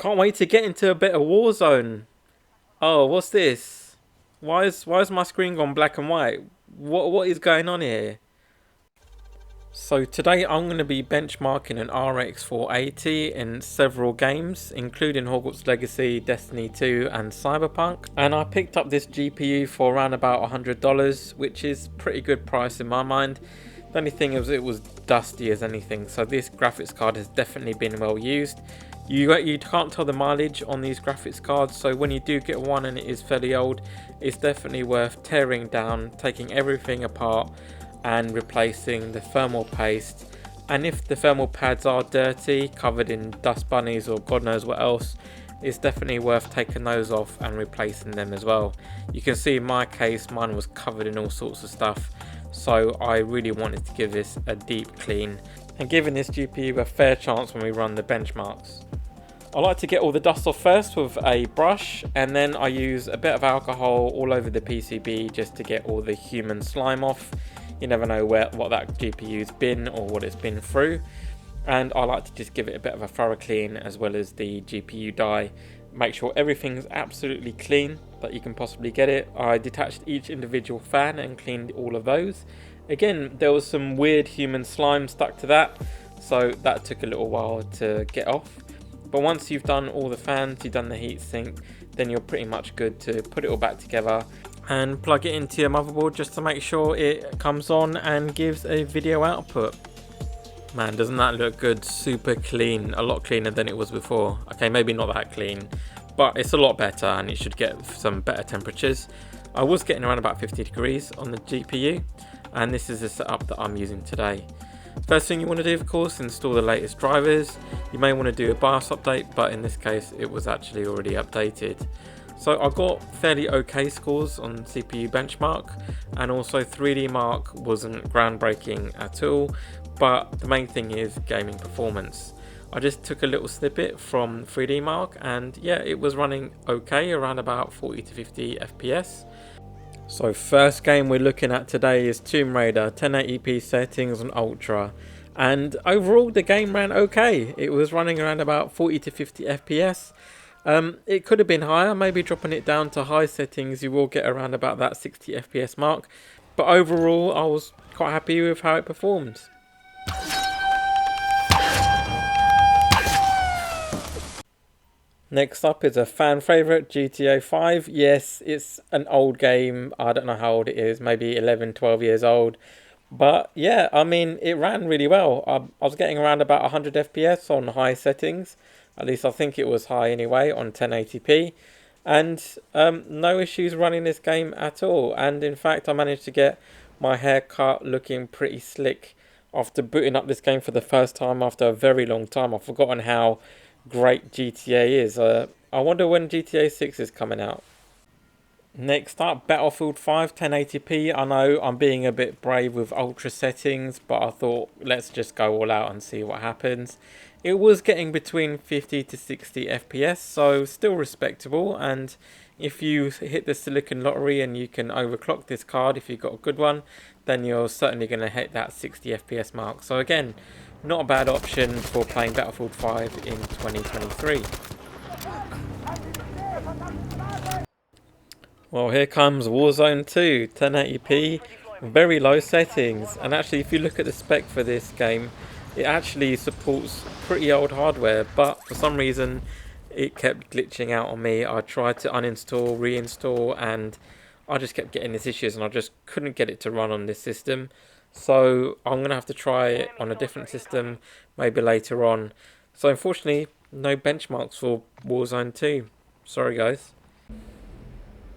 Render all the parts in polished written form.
Can't wait to get into a bit of Warzone. Oh, what's this? Why is my screen gone black and white? What is going on here? So today I'm going to be benchmarking an RX 480 in several games, including Hogwarts Legacy, Destiny 2 and Cyberpunk. And I picked up this GPU for around about $100, which is pretty good price in my mind. The only thing is it was dusty as anything, so this graphics card has definitely been well used. You can't tell the mileage on these graphics cards, so when you do get one and it is fairly old, it's definitely worth tearing down, taking everything apart and replacing the thermal paste. And if the thermal pads are dirty, covered in dust bunnies or God knows what else, it's definitely worth taking those off and replacing them as well. You can see in my case, mine was covered in all sorts of stuff, so I really wanted to give this a deep clean and giving this GPU a fair chance when we run the benchmarks. I like to get all the dust off first with a brush, and then I use a bit of alcohol all over the PCB just to get all the human slime off. You never know what that GPU's been or what it's been through, and I like to just give it a bit of a thorough clean, as well as the GPU die. Make sure everything's absolutely clean that you can possibly get it. I detached each individual fan and cleaned all of those. Again, there was some weird human slime stuck to that, so that took a little while to get off. But once you've done all the fans, you've done the heatsink, then you're pretty much good to put it all back together and plug it into your motherboard just to make sure it comes on and gives a video output. Man, doesn't that look good? Super clean, a lot cleaner than it was before. Okay, maybe not that clean, but it's a lot better and it should get some better temperatures. I was getting around about 50 degrees on the GPU, and this is the setup that I'm using today. First thing you want to do, of course, install the latest drivers. You may want to do a BIOS update, but in this case it was actually already updated. So I got fairly okay scores on CPU benchmark, and also 3D Mark wasn't groundbreaking at all, but the main thing is gaming performance. I just took a little snippet from 3D Mark, and yeah, it was running okay, around about 40 to 50 FPS. So first game we're looking at today is Tomb Raider, 1080p settings on Ultra, and overall the game ran okay. It was running around about 40 to 50 FPS. It could have been higher, maybe dropping it down to high settings you will get around about that 60 FPS mark, but overall I was quite happy with how it performed. Next up is a fan favourite, GTA 5. Yes, it's an old game. I don't know how old it is, maybe 11, 12 years old. But yeah, I mean, it ran really well. I was getting around about 100 FPS on high settings. At least I think it was high anyway, on 1080p. And no issues running this game at all. And in fact, I managed to get my haircut looking pretty slick after booting up this game for the first time after a very long time. I've forgotten how great GTA is. I wonder when GTA 6 is coming out. Next up, Battlefield 5 1080p. I know I'm being a bit brave with ultra settings, but I thought let's just go all out and see what happens. It was getting between 50 to 60 FPS, so still respectable. And if you hit the silicon lottery and you can overclock this card, if you've got a good one, then you're certainly going to hit that 60 FPS mark. So again, not a bad option for playing Battlefield 5 in 2023. Well, here comes Warzone 2, 1080p, very low settings. And actually, if you look at the spec for this game, it actually supports pretty old hardware, but for some reason it kept glitching out on me. I tried to uninstall, reinstall, and I just kept getting these issues and I just couldn't get it to run on this system. So I'm going to have to try it on a different system, maybe later on. So unfortunately, no benchmarks for Warzone 2. Sorry guys.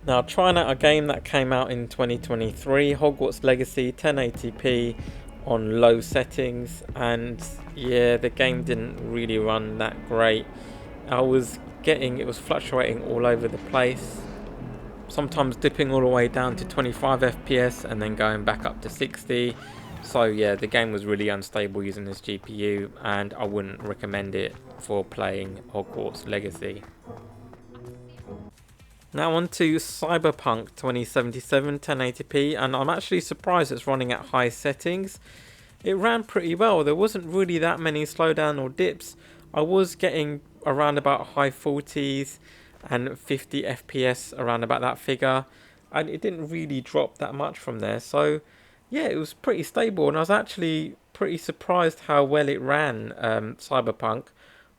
Now trying out a game that came out in 2023, Hogwarts Legacy 1080p on low settings, and yeah, the game didn't really run that great. It was fluctuating all over the place, sometimes dipping all the way down to 25 FPS and then going back up to 60. So yeah, the game was really unstable using this GPU, and I wouldn't recommend it for playing Hogwarts Legacy. Now on to Cyberpunk 2077 1080p, and I'm actually surprised it's running at high settings. It ran pretty well. There wasn't really that many slowdown or dips. I was getting around about high 40s and 50 FPS around about that figure, and it didn't really drop that much from there. So yeah, it was pretty stable, and I was actually pretty surprised how well it ran Cyberpunk,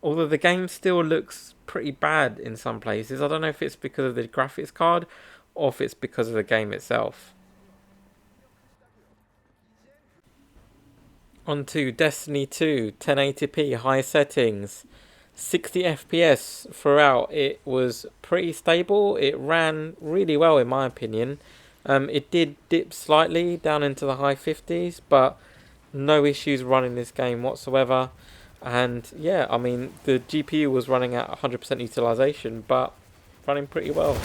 although the game still looks pretty bad in some places. I don't know if it's because of the graphics card or if it's because of the game itself. On to Destiny 2, 1080p high settings, 60 FPS throughout. It was pretty stable. It ran really well in my opinion. It did dip slightly down into the high 50s, but no issues running this game whatsoever. And yeah, I mean, the GPU was running at 100% utilization, but running pretty well.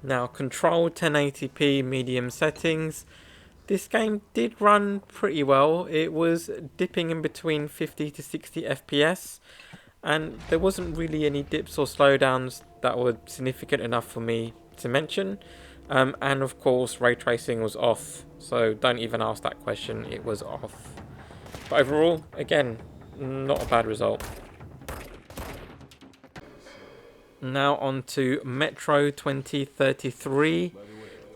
Now, Control 1080p medium settings. This game did run pretty well. It was dipping in between 50 to 60 FPS, and there wasn't really any dips or slowdowns that were significant enough for me to mention. And of course, ray tracing was off, so don't even ask that question, it was off. But overall, again, not a bad result. Now on to Metro 2033.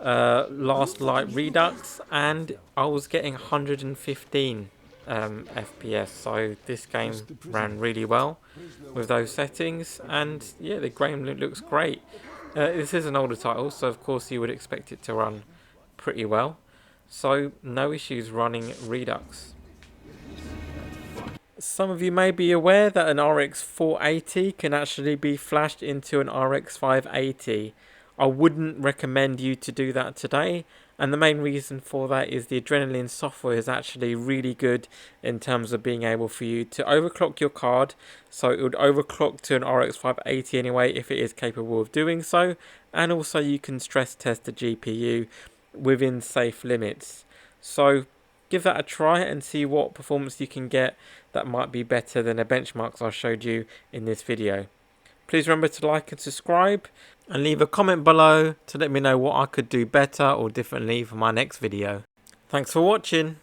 Last Light Redux, and I was getting 115 FPS, so this game ran really well with those settings, and yeah, the game looks great. This is an older title, so of course you would expect it to run pretty well, so no issues running Redux. Some of you may be aware that an RX 480 can actually be flashed into an RX 580. I wouldn't recommend you to do that today, and the main reason for that is the Adrenaline software is actually really good in terms of being able for you to overclock your card, so it would overclock to an RX 580 anyway if it is capable of doing so, and also you can stress test the GPU within safe limits. So give that a try and see what performance you can get that might be better than the benchmarks I showed you in this video. Please remember to like and subscribe, and leave a comment below to let me know what I could do better or differently for my next video. Thanks for watching.